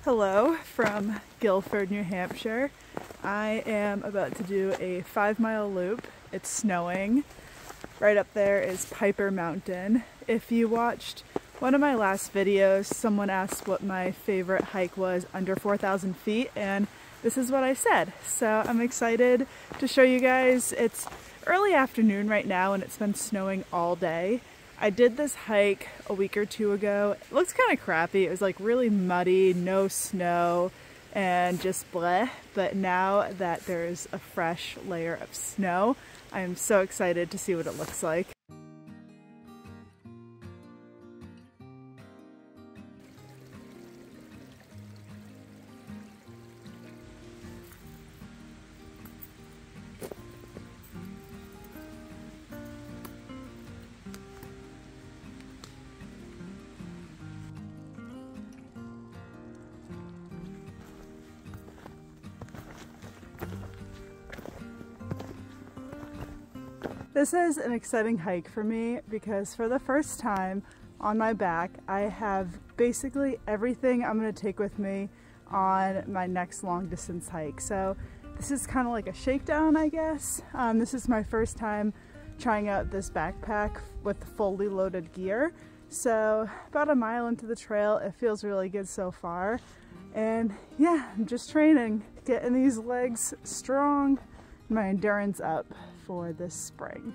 Hello from Guilford, New Hampshire. I am about to do a 5-mile loop. It's snowing. Right up there is Piper Mountain. If you watched one of my last videos, someone asked what my favorite hike was under 4,000 feet, and this is what I said. So I'm excited to show you guys. It's early afternoon right now and it's been snowing all day. I did this hike a week or two ago. It looks kind of crappy. It was like really muddy, no snow, and just bleh. But now that there's a fresh layer of snow, I am so excited to see what it looks like. This is an exciting hike for me because for the first time on my back, I have basically everything I'm going to take with me on my next long distance hike. So this is kind of like a shakedown, I guess. This is my first time trying out this backpack with fully loaded gear. So about a mile into the trail, it feels really good so far. And yeah, I'm just training, getting these legs strong, my endurance up for this spring.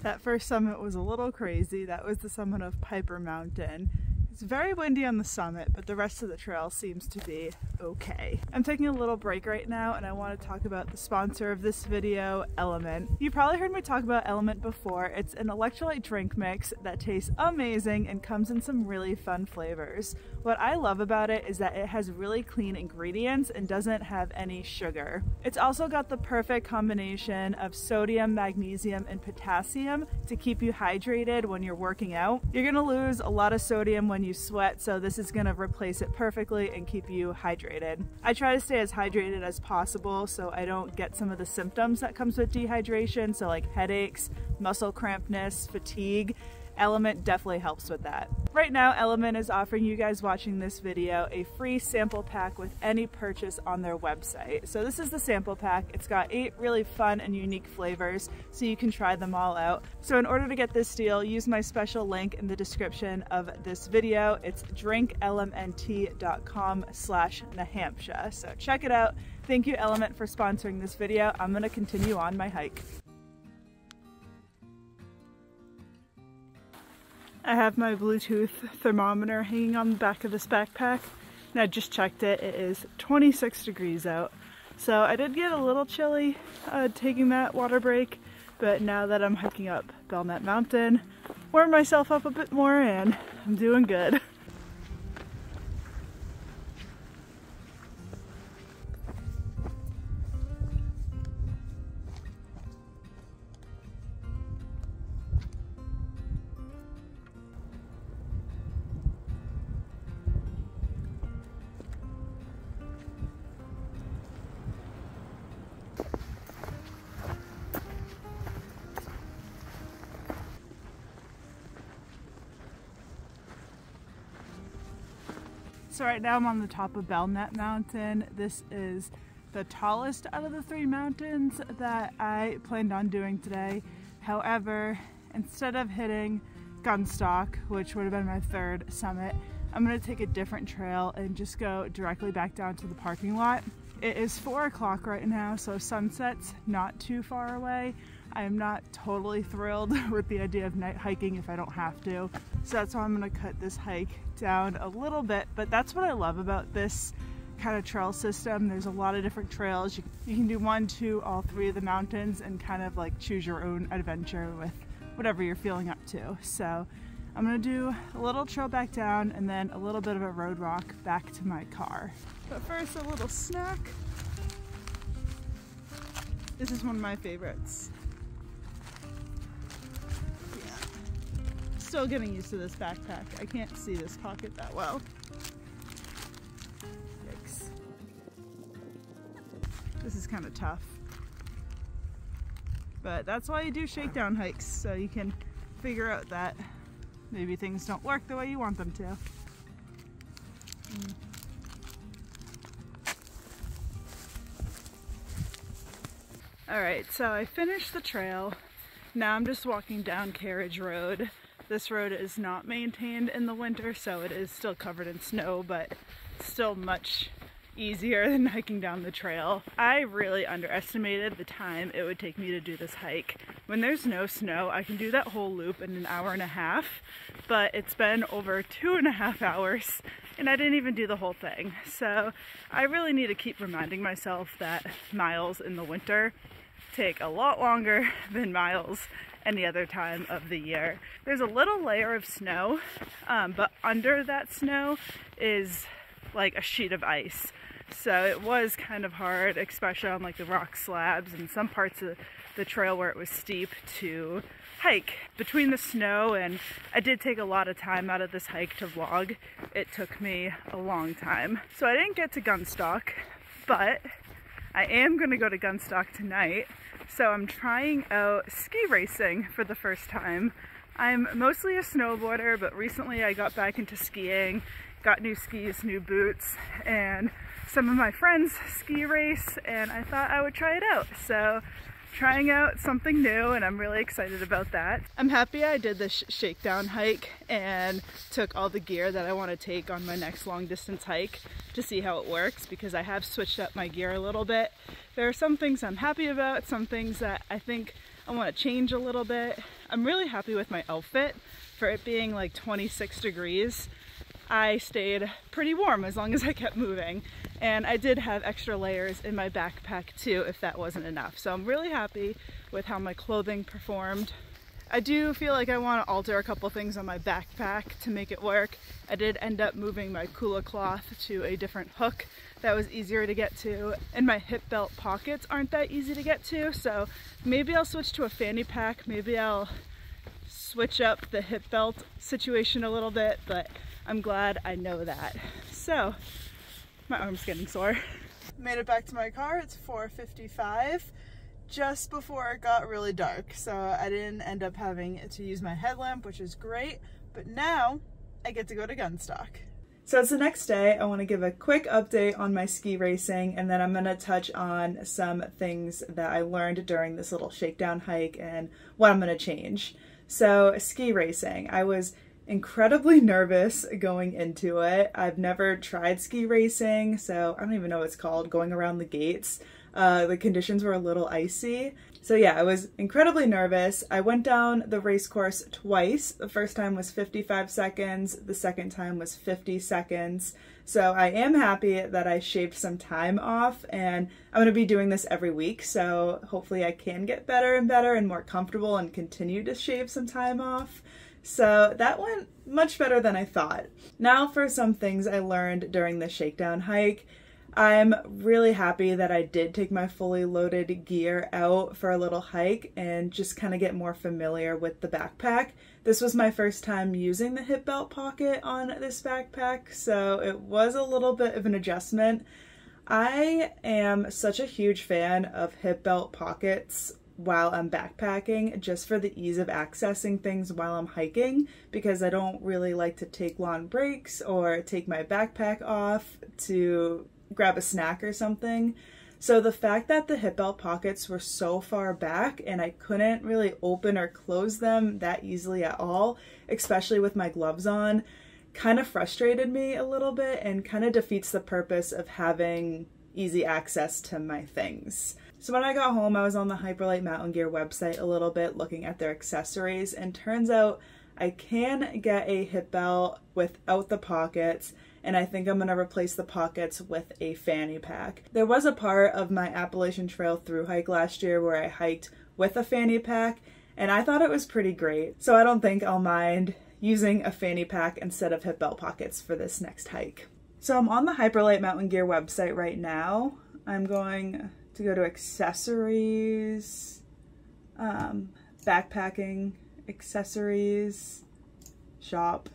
That first summit was a little crazy. That was the summit of Piper Mountain. It's very windy on the summit, but the rest of the trail seems to be okay. I'm taking a little break right now and I want to talk about the sponsor of this video, Element. You probably heard me talk about Element before. It's an electrolyte drink mix that tastes amazing and comes in some really fun flavors. What I love about it is that it has really clean ingredients and doesn't have any sugar. It's also got the perfect combination of sodium, magnesium, and potassium to keep you hydrated when you're working out. You're gonna lose a lot of sodium when you sweat, so this is gonna replace it perfectly and keep you hydrated. I try to stay as hydrated as possible so I don't get some of the symptoms that comes with dehydration, so like headaches, muscle crampness, fatigue. Element definitely helps with that. Right now, Element is offering you guys watching this video a free sample pack with any purchase on their website. So this is the sample pack. It's got 8 really fun and unique flavors, so you can try them all out. So in order to get this deal, use my special link in the description of this video. It's drinklmnt.com/Nahamsha. So check it out. Thank you, Element, for sponsoring this video. I'm gonna continue on my hike. I have my Bluetooth thermometer hanging on the back of this backpack, and I just checked it. It is 26 degrees out. So I did get a little chilly taking that water break, but now that I'm hiking up Belknap Mountain, warmed myself up a bit more and I'm doing good. So right now I'm on the top of Belknap Mountain. This is the tallest out of the 3 mountains that I planned on doing today. However, instead of hitting Gunstock, which would have been my 3rd summit, I'm going to take a different trail and just go directly back down to the parking lot. It is 4 o'clock right now, so sunset's not too far away. I am not totally thrilled with the idea of night hiking if I don't have to. So that's why I'm gonna cut this hike down a little bit, but that's what I love about this kind of trail system. There's a lot of different trails. You can do 1, 2, all 3 of the mountains and kind of like choose your own adventure with whatever you're feeling up to. So I'm gonna do a little trail back down and then a little bit of a road walk back to my car. But first, a little snack. This is one of my favorites. Yeah. Still getting used to this backpack. I can't see this pocket that well. Yikes. This is kind of tough. But that's why you do shakedown hikes, so you can figure out that maybe things don't work the way you want them to. Alright, so I finished the trail. Now I'm just walking down Carriage Road. This road is not maintained in the winter, so it is still covered in snow, but still much easier than hiking down the trail. I really underestimated the time it would take me to do this hike. When there's no snow, I can do that whole loop in an hour and a half, but it's been over 2.5 hours and I didn't even do the whole thing. So I really need to keep reminding myself that miles in the winter take a lot longer than miles any other time of the year. There's a little layer of snow, but under that snow is like a sheet of ice. So it was kind of hard, especially on like the rock slabs and some parts of the trail where it was steep to hike. Between the snow and I did take a lot of time out of this hike to vlog. It took me a long time. So I didn't get to Gunstock, but I am going to go to Gunstock tonight. So I'm trying out ski racing for the first time. I'm mostly a snowboarder, but recently I got back into skiing, got new skis, new boots, and some of my friends ski race, and I thought I would try it out. So trying out something new, and I'm really excited about that. I'm happy I did this shakedown hike and took all the gear that I want to take on my next long distance hike to see how it works, because I have switched up my gear a little bit. There are some things I'm happy about, some things that I think I want to change a little bit. I'm really happy with my outfit. For it being like 26 degrees, I stayed pretty warm as long as I kept moving. And I did have extra layers in my backpack too, if that wasn't enough. So I'm really happy with how my clothing performed. I do feel like I want to alter a couple things on my backpack to make it work. I did end up moving my Kula cloth to a different hook that was easier to get to, and my hip belt pockets aren't that easy to get to, so maybe I'll switch to a fanny pack. Maybe I'll switch up the hip belt situation a little bit, but I'm glad I know that. So my arm's getting sore. Made it back to my car. It's 4:55, just before it got really dark, so I didn't end up having to use my headlamp, which is great, but now I get to go to Gunstock. So it's the next day. I want to give a quick update on my ski racing, and then I'm going to touch on some things that I learned during this little shakedown hike and what I'm going to change. So ski racing, I was incredibly nervous going into it. I've never tried ski racing, so I don't even know what it's called, going around the gates. The conditions were a little icy. So yeah, I was incredibly nervous. I went down the race course twice. The first time was 55 seconds. The second time was 50 seconds. So I am happy that I shaved some time off, and I'm going to be doing this every week. So hopefully I can get better and better and more comfortable and continue to shave some time off. So that went much better than I thought. Now for some things I learned during the shakedown hike. I'm really happy that I did take my fully loaded gear out for a little hike and just kind of get more familiar with the backpack. This was my first time using the hip belt pocket on this backpack, so it was a little bit of an adjustment. I am such a huge fan of hip belt pockets while I'm backpacking, just for the ease of accessing things while I'm hiking, because I don't really like to take long breaks or take my backpack off to grab a snack or something. So the fact that the hip belt pockets were so far back and I couldn't really open or close them that easily at all, especially with my gloves on, kind of frustrated me a little bit and kind of defeats the purpose of having easy access to my things. So when I got home, I was on the Hyperlite Mountain Gear website a little bit looking at their accessories, and turns out I can get a hip belt without the pockets, and I think I'm going to replace the pockets with a fanny pack. There was a part of my Appalachian Trail thru hike last year where I hiked with a fanny pack, and I thought it was pretty great. So I don't think I'll mind using a fanny pack instead of hip belt pockets for this next hike. So I'm on the Hyperlite Mountain Gear website right now. I'm going to go to accessories, backpacking, accessories, shop.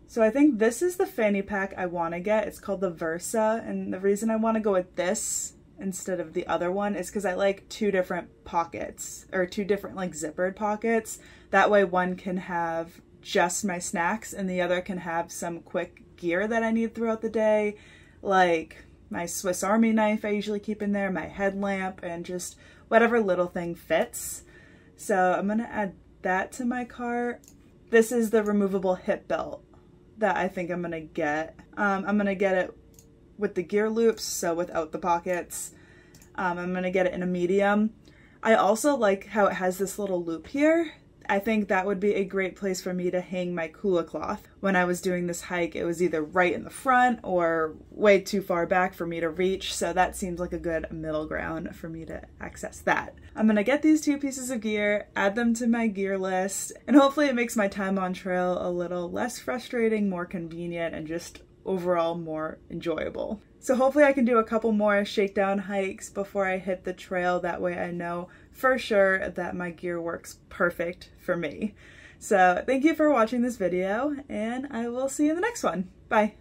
So I think this is the fanny pack I want to get. It's called the Versa, and the reason I want to go with this instead of the other one is because I like two different pockets, or two different like zippered pockets. That way one can have just my snacks and the other can have some quick gear that I need throughout the day, like my Swiss Army knife I usually keep in there, my headlamp, and just whatever little thing fits. So I'm gonna add that to my cart. This is the removable hip belt that I think I'm gonna get. I'm gonna get it with the gear loops, so without the pockets. I'm gonna get it in a medium. I also like how it has this little loop here. I think that would be a great place for me to hang my Kula cloth. When I was doing this hike, it was either right in the front or way too far back for me to reach, so that seems like a good middle ground for me to access that. I'm gonna get these two pieces of gear, add them to my gear list, and hopefully it makes my time on trail a little less frustrating, more convenient, and just overall more enjoyable. So hopefully I can do a couple more shakedown hikes before I hit the trail. That way I know for sure that my gear works perfect for me. So thank you for watching this video, and I will see you in the next one. Bye.